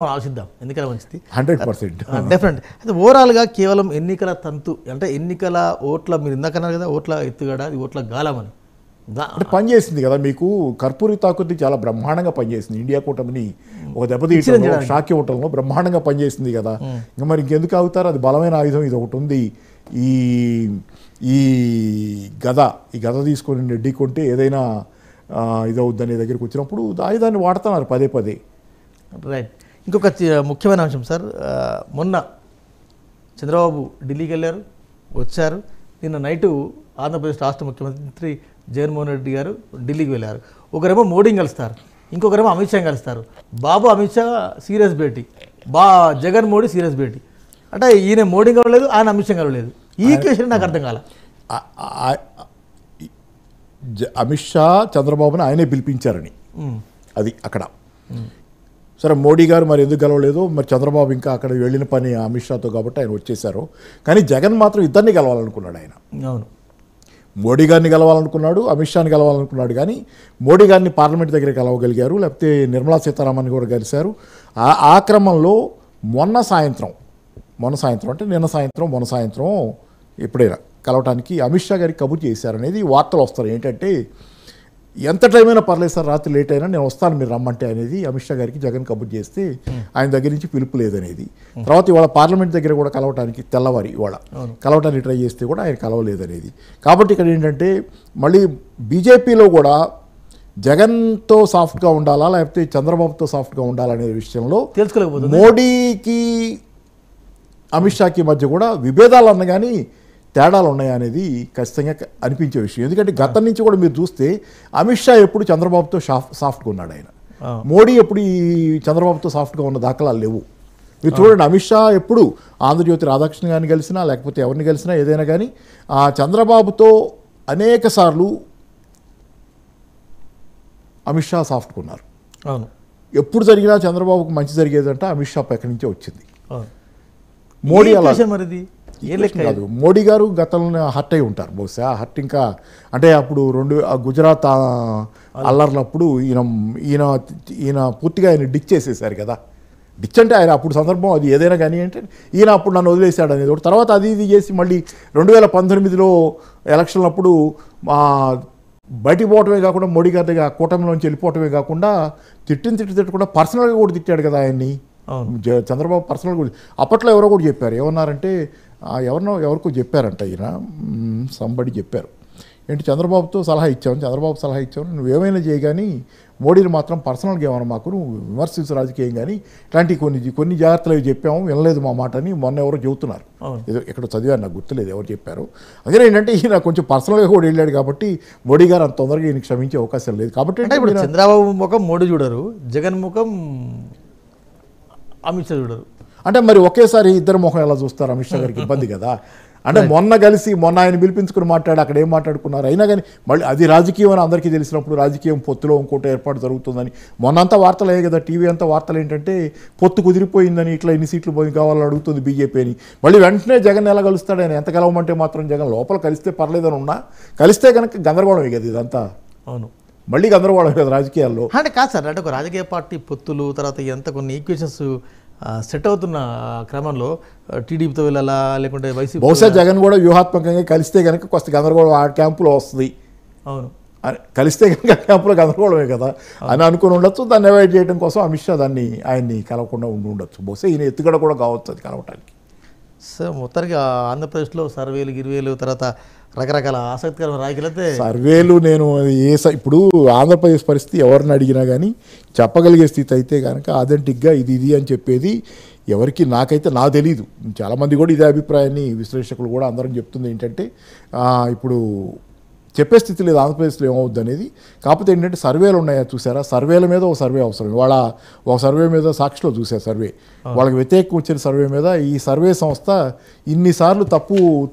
ఆశిద్దాం ఎన్నికల మంచిది 100% డెఫినెట్. అయితే ఓవరాల్గా కేవలం ఎన్నికల తంతు అంటే ఎన్నికల ఓట్ల మీరు ఇందాకన్నారు కదా ఓట్ల ఎత్తుగడ అది ఓట్ల గాలమని అంటే పనిచేసింది కదా మీకు కర్పూరి తాకుతి చాలా బ్రహ్మాండంగా పనిచేసింది ఇండియా కూటమిని ఒక దెబ్బతీయటంలో షాక్ ఇవ్వటంలో బ్రహ్మాండంగా పనిచేసింది కదా ఇంకా మరి ఇంకెందుకు ఆగుతారు అది బలమైన ఆయుధం ఇది ఒకటి ఉంది ఈ ఈ గద తీసుకొని నెడ్డి కొంటే ఏదైనా ఇదవుద్దనే దగ్గరికి వచ్చినప్పుడు ఆయుధాన్ని వాడుతున్నారు పదే పదే. రైట్. ఇంకొక ముఖ్యమైన అంశం సార్, మొన్న చంద్రబాబు ఢిల్లీకి వెళ్ళారు వచ్చారు, నిన్న నైటు ఆంధ్రప్రదేశ్ రాష్ట్ర ముఖ్యమంత్రి జగన్మోహన్ రెడ్డి గారు ఢిల్లీకి వెళ్ళారు. ఒకరేమో మోడీని కలుస్తారు, ఇంకొకరేమో అమిత్ షా కలుస్తారు. బాబు అమిత్ షా సీరియస్ భేటీ, జగన్ మోడీ సీరియస్ భేటీ. అంటే ఈయన మోడీ కలవలేదు, ఆయన అమిత్ షా కలవలేదు. ఈ ఈక్వేషన్ నాకు అర్థం కాల. అమిత్ షా చంద్రబాబుని ఆయనే పిలిపించారని అది అక్కడ. సరే మోడీ గారు మరి ఎందుకు గెలవలేదు, మరి చంద్రబాబు ఇంకా అక్కడ వెళ్ళిన పని అమిత్ షాతో కాబట్టి ఆయన వచ్చేసారు. కానీ జగన్ మాత్రం ఇద్దరిని గెలవాలనుకున్నాడు ఆయన. అవును, మోడీ గారిని గెలవాలనుకున్నాడు, అమిత్ షాని గెలవాలనుకున్నాడు. కానీ మోడీ గారిని పార్లమెంట్ దగ్గర గెలవగలిగారు, లేకపోతే నిర్మలా సీతారామన్ కూడా కలిశారు. ఆ క్రమంలో మొన్న సాయంత్రం అంటే నిన్న సాయంత్రం ఎప్పుడైనా కలవటానికి అమిత్ షా గారికి కబుర్ చేశారనేది వార్తలు వస్తారు. ఏంటంటే ఎంత టైం అయినా పర్లేదు సార్, రాత్రి లేట్ అయినా నేను వస్తాను మీరు రమ్మంటే అనేది అమిత్ షా గారికి జగన్ కబుర్ చేస్తే ఆయన దగ్గర నుంచి పిలుపు లేదనేది. తర్వాత ఇవాళ పార్లమెంట్ దగ్గర కూడా కలవటానికి తెల్లవారి ఇవాళ కలవటానికి ట్రై చేస్తే కూడా ఆయన కలవలేదనేది. కాబట్టి ఇక్కడ ఏంటంటే మళ్ళీ బీజేపీలో కూడా జగన్తో సాఫ్ట్గా ఉండాలా లేకపోతే చంద్రబాబుతో సాఫ్ట్గా ఉండాలనే విషయంలో తెలుసుకోలేకపోతుంది. మోడీకి అమిత్ షాకి మధ్య కూడా విభేదాలు అన్న కానీ తేడాలు ఉన్నాయా అనేది ఖచ్చితంగా అనిపించే విషయం. ఎందుకంటే గతం నుంచి కూడా మీరు చూస్తే అమిత్ షా ఎప్పుడు చంద్రబాబుతో సాఫ్ట్గా ఉన్నాడు ఆయన, మోడీ ఎప్పుడు ఈ చంద్రబాబుతో సాఫ్ట్గా ఉన్న దాఖలాలు లేవు. మీరు చూడండి, అమిత్ షా ఎప్పుడు ఆంధ్రజ్యోతి రాధాకృష్ణ గారిని కలిసినా లేకపోతే ఎవరిని కలిసినా ఏదైనా కానీ చంద్రబాబుతో అనేక సార్లు అమిత్ షా సాఫ్ట్గా ఉన్నారు. ఎప్పుడు జరిగినా చంద్రబాబుకు మంచి జరిగేదంటే అమిత్ షా ఎక్కడి నుంచే వచ్చింది. మోడీ అలా కాదు, మోడీ గారు గతంలో హర్ట్ అయి ఉంటారు బహుశా. హర్ట్ ఇంకా అంటే అప్పుడు గుజరాత్ అల్లర్లప్పుడు ఈయన పూర్తిగా ఆయన డిచ్ చేసేసారు కదా. డిచ్ అంటే ఆయన అప్పుడు సందర్భం అది ఏదైనా కానీ అంటే ఈయన అప్పుడు నన్ను వదిలేశాడు అనేది ఒకటి. తర్వాత అది ఇది చేసి మళ్ళీ 2019లో ఎలక్షన్లప్పుడు బయటికి పోవటమే కాకుండా మోడీ గారి దగ్గర కూటమిలోంచి వెళ్ళిపోవటమే కాకుండా తిట్టకుండా పర్సనల్గా కూడా తిట్టాడు కదా ఆయన్ని చంద్రబాబు పర్సనల్ కూడా. అప్పట్లో ఎవరో కూడా చెప్పారు, ఏమన్నారంటే ఎవరికో చెప్పారంట ఈయన సంబడి చెప్పారు ఏంటి చంద్రబాబు సలహా ఇచ్చావు నువ్వేమైనా చేయగాని మోడీని మాత్రం పర్సనల్గా ఏమన్నా మాకు నువ్వు విమర్శించు రాజకీయం కానీ ఇట్లాంటి కొన్ని జాగ్రత్తలు అవి చెప్పాము వినలేదు మా మాట అని మొన్న ఎవరో చెబుతున్నారు. ఏదో ఎక్కడ చదివారు నాకు గుర్తులేదు ఎవరు చెప్పారు. అదే ఏంటంటే ఈయన కొంచెం పర్సనల్గా కూడా వెళ్ళాడు కాబట్టి మోడీ గారు అంత తొందరగా ఈయన క్షమించే అవకాశం లేదు. కాబట్టి ఇప్పుడు చంద్రబాబు ముఖం మోడీ చూడరు, జగన్ ముఖం అమిత్ షా చూడరు. అంటే మరి ఒకేసారి ఇద్దరు ముఖం ఎలా చూస్తారు? అమిత్ షా గారికి ఇబ్బంది కదా. అంటే మొన్న ఆయన పిలిపించుకుని మాట్లాడి అక్కడ ఏం మాట్లాడుకున్నారు అయినా కానీ మళ్ళీ అది రాజకీయం అని అందరికీ తెలిసినప్పుడు రాజకీయం పొత్తులో ఇంకోటి ఏర్పాటు జరుగుతుందని మొన్నంతా వార్తలు అయ్యాయి కదా. టీవీ అంతా వార్తలు ఏంటంటే పొత్తు కుదిరిపోయిందని, ఇట్లా ఇన్ని సీట్లు పోయి కావాలని అడుగుతుంది బీజేపీ అని. మళ్ళీ వెంటనే జగన్ ఎలా కలుస్తాడు? ఆయన ఎంత కలవమంటే మాత్రం జగన్ లోపల కలిస్తే పర్లేదని ఉన్నా కలిస్తే కనుక గందరగోళమే కదా ఇదంతా. అవును, మళ్ళీ గందరగోళం కదా రాజకీయాల్లో. అంటే కాదు సార్, అంటే ఒక రాజకీయ పార్టీ పొత్తులు తర్వాత ఎంత కొన్ని ఈక్వేషన్స్ సెట్ అవుతున్న క్రమంలో టీడీపీతో వెళ్ళాలా లేకుంటే వైసీపీ బహుశా జగన్ కూడా వ్యూహాత్మకంగా కలిస్తే కనుక కొంత గందరగోళం ఆ క్యాంపులో వస్తుంది. అవును, కలిస్తే కనుక క్యాంపులో గందరగోళమే కదా అని అనుకుని ఉండొచ్చు. దాన్ని అవాయిడ్ చేయడం కోసం అమిత్ షా ఆయన్ని కలవకుండా ఉండొచ్చు. బహుశా ఈయన ఎత్తుగడ కూడా కావచ్చు అది కలవటానికి. సార్ మొత్తానికి ఆంధ్రప్రదేశ్లో సర్వేలు గిరివేలు తర్వాత రకరకాల ఆసక్తికరమైన రాజకీయాలైతే సర్వేలు నేను ఇప్పుడు ఆంధ్రప్రదేశ్ పరిస్థితి ఎవరిని అడిగినా కానీ చెప్పగలిగే స్థితి అయితే కనుక అథెంటిక్గా ఇది అని చెప్పేది ఎవరికి నాకైతే నాకు తెలీదు. చాలామంది కూడా ఇదే అభిప్రాయాన్ని విశ్లేషకులు కూడా అందరం చెప్తుంది ఏంటంటే ఇప్పుడు చెప్పే స్థితి లేదు ఆంధ్రప్రదేశ్లో ఏమవుద్ది అనేది. కాకపోతే ఏంటంటే సర్వేలు ఉన్నాయా చూసారా, సర్వేల మీద ఒక సర్వే అవసరం. ఇవాళ ఒక సర్వే మీద సాక్షిలో చూసే సర్వే వాళ్ళకి వ్యతిరేకం వచ్చిన సర్వే మీద ఈ సర్వే సంస్థ ఇన్నిసార్లు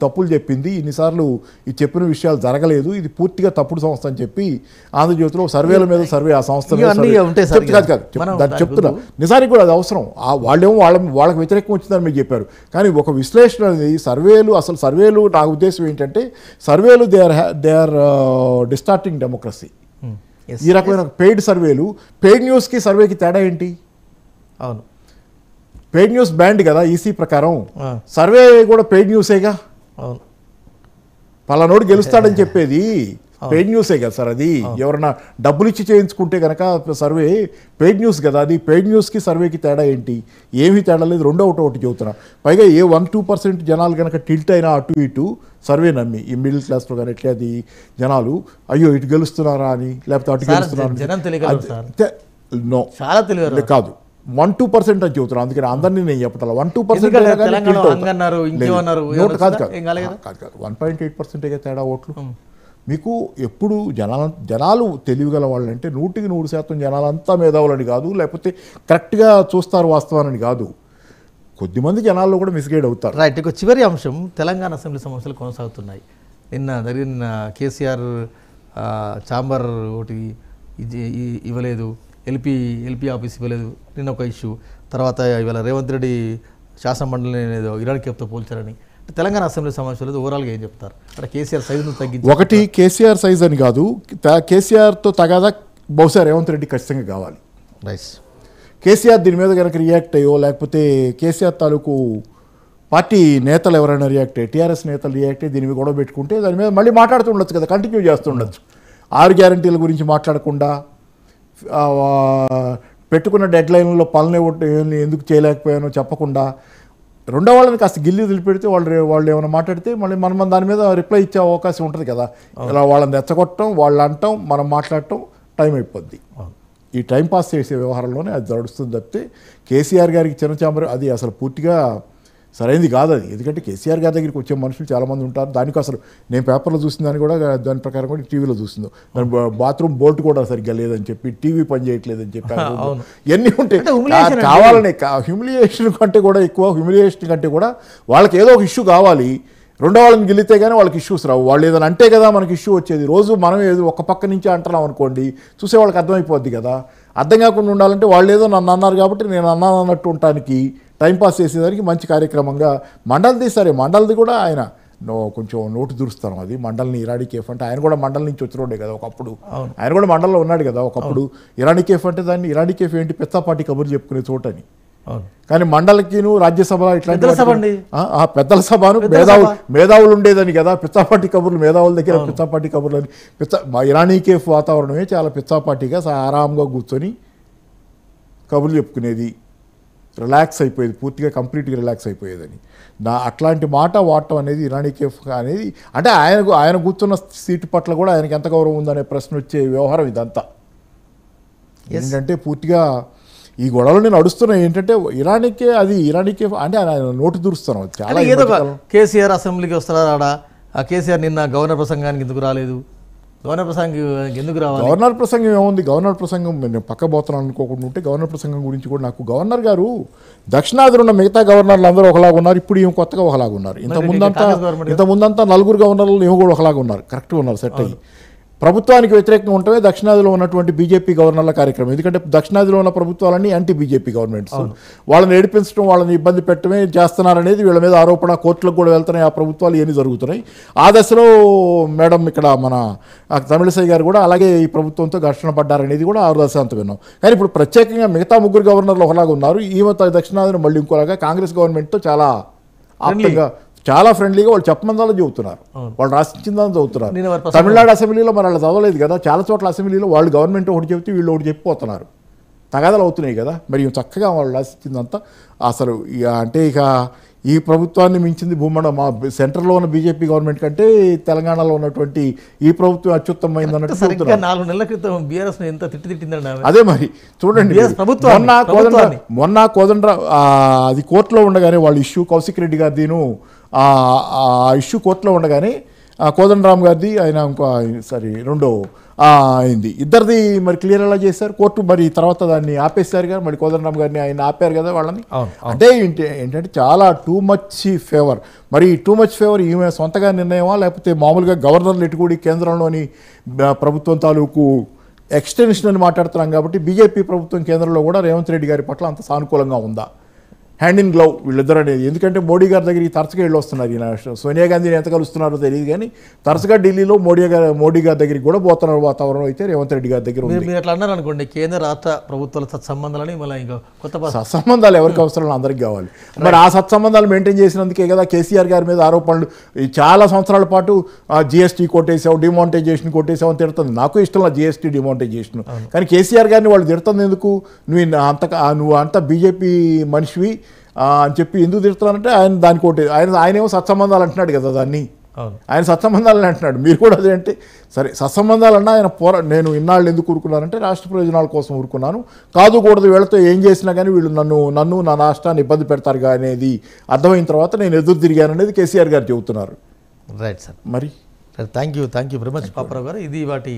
తప్పులు చెప్పింది, ఇన్నిసార్లు ఈ చెప్పిన విషయాలు జరగలేదు, ఇది పూర్తిగా తప్పుడు సంస్థ అని చెప్పి ఆంధ్రజ్యోతిలో సర్వేల మీద సర్వే ఆ సంస్థ దాన్ని చెప్తున్నా. నిజానికి కూడా అది అవసరం. వాళ్ళేమో వాళ్ళకి వ్యతిరేకం వచ్చిందని మీరు చెప్పారు. కానీ ఒక విశ్లేషణ అనేది సర్వేలు నా ఉద్దేశం ఏంటంటే సర్వేలు దే ఆర్ డిస్టార్టింగ్ డెమోక్రసీ. ఈ రకమైన పెయిడ్ సర్వేలు, పెయిడ్ న్యూస్కి సర్వేకి తేడా ఏంటి? అవును, పెయిడ్ న్యూస్ బ్యాండ్ కదా ఈసీ ప్రకారం. ఆ, సర్వే కూడా పెయిడ్ న్యూసేగా. అవును. పలానోడు గెలుస్తాడని చెప్పేది పెయిడ్ న్యూసే కదా సార్. అది ఎవరన్నా డబ్బులు ఇచ్చి చేయించుకుంటే కనుక సర్వే పెయిడ్ న్యూస్ కదా. అది పెయిడ్ న్యూస్కి సర్వేకి తేడా ఏంటి? ఏమీ తేడా లేదు. రెండో ఒకటి చెబుతున్నా. పైగా ఏ 1-2% జనాలు కనుక టిల్ట్ అయినా అటు ఇటు సర్వే నమ్మి, ఈ మిడిల్ క్లాస్లో కానీ ఎట్లా అది జనాలు అయ్యో ఇటు గెలుస్తున్నారా అని, లేకపోతే అటు సార్, గెలుస్తున్నారా జనం తెలియగలరు సార్. నో, చాలా తెలియదు కాదు. 1-2% అని చెబుతున్నాను. అందుకని అందరినీ నేను చెప్పాలి. 1-2% తెలంగాణ అంగన్నారు, ఇంకేమన్నారు, కాదు కాదు ఏం కాలే కదా. కాదు 1.8% తేడా ఓట్లు. మీకు ఎప్పుడు జనాలు తెలివిగల వాళ్ళంటే 100% జనాలంతా మేధావులని కాదు, లేకపోతే కరెక్ట్గా చూస్తారు వాస్తవాన్ని కాదు. కొద్దిమంది జనాల్లో కూడా మిస్గైడ్ అవుతారు. రైట్. ఇక చివరి అంశం, తెలంగాణ అసెంబ్లీ సమస్యలు కొనసాగుతున్నాయి. నిన్న జరిగిన కేసీఆర్ ఛాంబర్ ఒకటి ఇవ్వలేదు, ఎల్పీ ఆఫీస్ ఇవ్వలేదు, నిన్న ఒక ఇష్యూ. తర్వాత ఇవాళ రేవంత్ రెడ్డి శాసనమండలిని ఏదో ఇరాన్ కేఫ్తో పోల్చారని. తెలంగాణ అసెంబ్లీ సమావేశంలో ఓవరాల్గా ఏం చెప్తారు? అంటే కేసీఆర్ సైజును తగ్గించి, ఒకటి కేసీఆర్ సైజ్ అని కాదు, కేసీఆర్తో తగాదా బహుశా రేవంత్ రెడ్డి ఖచ్చితంగా కావాలి. రైస్. కేసీఆర్ దీని మీద కనుక రియాక్ట్ అయ్యో, లేకపోతే కేసీఆర్ తాలూకు పార్టీ నేతలు ఎవరైనా రియాక్ట్ అయ్యి, టీఆర్ఎస్ నేతలు రియాక్ట్ అయ్యి దీని మీద గొడవ పెట్టుకుంటే దాని మీద మళ్ళీ మాట్లాడుతుండొచ్చు కదా, కంటిన్యూ చేస్తుండొచ్చు. 6 గ్యారంటీల గురించి మాట్లాడకుండా, పెట్టుకున్న డెడ్ లైన్లో పనులు ఎందుకు చేయలేకపోయానో చెప్పకుండా, రెండో వాళ్ళని కాస్త గిల్లి వదిలిపెడితే వాళ్ళు ఏమైనా మాట్లాడితే మళ్ళీ మనం దాని మీద రిప్లై ఇచ్చే అవకాశం ఉంటుంది కదా. ఇలా వాళ్ళని రెచ్చగొట్టడం, వాళ్ళు అంటాం, మనం మాట్లాడటం టైం అయిపోద్ది. ఈ టైం పాస్ చేసే వ్యవహారంలోనే అది నడుస్తుంది తప్పితే కేసీఆర్ గారికి చిన్నచాంబర్ అది అసలు పూర్తిగా సరైనది కాదు అది. ఎందుకంటే కేసీఆర్ గారి దగ్గరికి వచ్చే మనుషులు చాలామంది ఉంటారు. దానికి అసలు నేను పేపర్లో చూసిందని కూడా దాని ప్రకారం కూడా టీవీలో చూసింది. దాని బాత్రూమ్ బోల్ట్ కూడా సరిగ్గా లేదని చెప్పి, టీవీ పని చేయట్లేదని చెప్పి, ఇవన్నీ ఉంటాయి. కావాలని హ్యూమిలియేషన్ కంటే కూడా ఎక్కువ, హ్యూమిలియేషన్ కంటే కూడా వాళ్ళకి ఏదో ఒక ఇష్యూ కావాలి. రెండో వాళ్ళని గెలితే కానీ వాళ్ళకి ఇష్యూస్ రావు. వాళ్ళు ఏదైనా అంటే కదా మనకి ఇష్యూ వచ్చేది. రోజు మనం ఏదో ఒక పక్క నుంచి అంటున్నాం అనుకోండి, చూసే వాళ్ళకి అర్థమైపోద్ది కదా. అర్థం కాకుండా ఉండాలంటే వాళ్ళు ఏదో నన్ను అన్నారు కాబట్టి నేను అన్నాను అన్నట్టు ఉండటానికి, టైంపాస్ చేసేదానికి మంచి కార్యక్రమంగా మండలిది. సరే, మండలిది కూడా ఆయన కొంచెం నోటు దూరుస్తాం. అది మండలిని ఇరానీ కేఫ్ అంటే ఆయన కూడా మండలి నుంచి వచ్చినోడే కదా ఒకప్పుడు. ఆయన కూడా మండలిలో ఉన్నాడు కదా ఒకప్పుడు. ఇరానీ కేఫ్ అంటే దాన్ని ఇరానీ కేఫ్ ఏంటి, పెద్దపాటి కబుర్లు చెప్పుకునే చోటని. కానీ మండలికిను రాజ్యసభ ఇట్లాంటి పెద్దల సభను మేధావులు ఉండేదని కదా. పిచ్చాపాటి కబుర్లు మేధావుల దగ్గర పిచ్చాపాటి కబుర్లు అని ఇరానీ కేఫ్ వాతావరణమే చాలా పిచ్చాపాటిగా ఆరాంగా కూర్చొని కబుర్లు చెప్పుకునేది. రిలాక్స్ అయిపోయేది, పూర్తిగా కంప్లీట్గా రిలాక్స్ అయిపోయేదని. అట్లాంటి మాట వాడటం అనేది ఇరానీ కేఫ్ అనేది అంటే ఆయన కూర్చున్న సీటు పట్ల కూడా ఆయనకి ఎంత గౌరవం ఉందనే ప్రశ్న వచ్చే వ్యవహారం ఇదంతా. ఏంటంటే పూర్తిగా ఈ గొడవలు నడుస్తున్నాయి. ఏంటంటే ఇరానీకే అంటే ఆయన నోటు దూరుస్తున్నాం చాలా. ఏదో కేసీఆర్ అసెంబ్లీకి వస్తారా రాడా? కేసీఆర్ నిన్న గవర్నర్ ప్రసంగానికి ఎందుకు రాలేదు? గవర్నర్ ప్రసంగం ఎందుకు రావాలి? గవర్నర్ ప్రసంగం ఏముంది? గవర్నర్ ప్రసంగం నేను పక్క పోతున్నాను అనుకోకుండా ఉంటే గవర్నర్ ప్రసంగం గురించి కూడా నాకు గవర్నర్ గారు దక్షిణాదిలో ఉన్న మిగతా గవర్నర్లు అందరూ ఒకలాగా ఉన్నారు. ఇప్పుడు ఏమో కొత్తగా ఒకలాగా ఉన్నారు. ఇంత ముందంతా 4 గవర్నర్లు ఏమో కూడా ఒకలాగా ఉన్నారు. కరెక్ట్గా ఉన్నారు, సెట్ అయ్యి. ప్రభుత్వానికి వ్యతిరేకంగా ఉండటమే దక్షిణాదిలో ఉన్నటువంటి బీజేపీ గవర్నర్ల కార్యక్రమం. ఎందుకంటే దక్షిణాదిలో ఉన్న ప్రభుత్వాలన్నీ యాంటీ బీజేపీ గవర్నమెంట్స్. వాళ్ళని ఏడిపించడం, వాళ్ళని ఇబ్బంది పెట్టడమే చేస్తున్నారనేది వీళ్ళ మీద ఆరోపణ. కోర్టులకు కూడా వెళ్తున్నాయి ఆ ప్రభుత్వాలు, ఇవన్నీ జరుగుతున్నాయి. ఆ దశలో మేడం ఇక్కడ మన తమిళిసై గారు కూడా అలాగే ఈ ప్రభుత్వంతో ఘర్షణ పడ్డారనేది కూడా 6 దశాంతం విన్నాం. కానీ ఇప్పుడు ప్రత్యేకంగా మిగతా 3 గవర్నర్లు ఒకలాగా ఉన్నారు. ఈమె దక్షిణాదిని మళ్ళీ ఇంకోలాగా కాంగ్రెస్ గవర్నమెంట్తో చాలా ఆప్తంగా, చాలా ఫ్రెండ్లీగా వాళ్ళు చెప్పమందాలో చెబుతున్నారు. వాళ్ళు రాసించిందని చదువుతున్నారు. తమిళనాడు అసెంబ్లీలో మరి వాళ్ళు చదవలేదు కదా. చాలా చోట్ల అసెంబ్లీలో వాళ్ళు గవర్నమెంట్ ఒకటి చెబితే వీళ్ళు ఒకటి చెప్పిపోతున్నారు. తగాదాలు అవుతున్నాయి కదా. మరి చక్కగా వాళ్ళు రాసించిందంతా అసలు అంటే ఇక ఈ ప్రభుత్వాన్ని మించింది మా సెంటర్లో ఉన్న బీజేపీ గవర్నమెంట్ కంటే తెలంగాణలో ఉన్నటువంటి ఈ ప్రభుత్వం అత్యుత్తమైంది అన్నట్టు 4 నెలల క్రితం బీఆర్ఎస్ ఎంత తిట్టిందండి. అదే మరి చూడండి, మొన్న కోదండరాం అది కోర్టులో ఉండగానే వాళ్ళు ఇష్యూ కౌశిక్ రెడ్డి గారిదిను ఆ ఇష్యూ కోర్టులో ఉండగానే కోదండరాం గారిది ఆయన ఇంకో రెండో అయింది. ఇద్దరిది మరి క్లియర్ ఎలా చేశారు కోర్టు. మరి తర్వాత దాన్ని ఆపేశారు కదా. మరి కోదండరాం గారిని ఆయన ఆపారు కదా వాళ్ళని. అంటే ఏంటంటే చాలా టూ మచ్ ఫేవర్. మరి టూ మచ్ ఫేవర్ ఈమె సొంతగా నిర్ణయమా, లేకపోతే మామూలుగా గవర్నర్లు ఎటుకూడి కేంద్రంలోని ప్రభుత్వం తాలూకు ఎక్స్టెన్షన్ అని మాట్లాడుతున్నాం కాబట్టి బీజేపీ ప్రభుత్వం కేంద్రంలో కూడా రేవంత్ రెడ్డి గారి పట్ల అంత సానుకూలంగా ఉందా? హ్యాండ్ ఇన్ గ్లవ్ వీళ్ళిద్దరు అనేది. ఎందుకంటే మోడీ గారి దగ్గరికి తరచుగా వెళ్ళి వస్తున్నారు. ఈయన సోనియా గాంధీని ఎంత కలుస్తున్నారో తెలియదు కానీ తరచుగా ఢిల్లీలో మోడీ గారి దగ్గరికి కూడా పోతున్నారు. వాతావరణం అయితే రేవంత్ రెడ్డి గారి దగ్గర ఉంది. మీరు అట్లా అన్నారు అనుకోండి, కేంద్ర రాష్ట్ర ప్రభుత్వాల సత్సంబంధాలని మళ్ళీ ఇంకా కొత్త సత్సంబంధాలు ఎవరికి అవసరం, అందరికి కావాలి. మరి ఆ సత్సంబంధాలు మెయింటైన్ చేసినందుకే కదా కేసీఆర్ గారి మీద ఆరోపణలు. ఈ చాలా సంవత్సరాల పాటు జిఎస్టీ కొట్టేసావు, డిమానిటైజేషన్ కొట్టేసావు అని తిడుతుంది. నాకు ఇష్టం జిఎస్టీ డిమానిటైజేషన్, కానీ కేసీఆర్ గారిని వాళ్ళు తిడుతుంది ఎందుకు? నువ్వు అంత బీజేపీ మనిషివి అని చెప్పి ఎందుకు తిడుతున్నారంటే ఆయన దానికి ఒకటి ఆయనేమో సత్సంబంధాలు అంటున్నాడు కదా, దాన్ని ఆయన సత్సంబంధాలని అంటున్నాడు. మీరు కూడా అదేంటే సరే సత్సంబంధాలన్నా ఆయన నేను ఇన్నాళ్ళు ఎందుకు ఊరుకున్నానంటే రాష్ట్ర ప్రయోజనాల కోసం ఊరుకున్నాను, కాదుకూడదు వీళ్ళతో ఏం చేసినా కానీ వీళ్ళు నన్ను నా రాష్ట్రాన్ని ఇబ్బంది పెడతారు అనేది అర్థమైన తర్వాత నేను ఎదురు తిరిగాను అనేది కేసీఆర్ గారు చెబుతున్నారు. Right sir. మరి thank you very much Paparao గారు. ఇది వాటి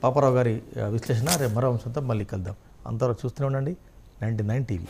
పాపారావు గారి విశ్లేషణ. రేపు మరో అంశంతో మళ్ళీ కలుద్దాం. అంతవరకు చూస్తూనే ఉండండి 99 టీవీ.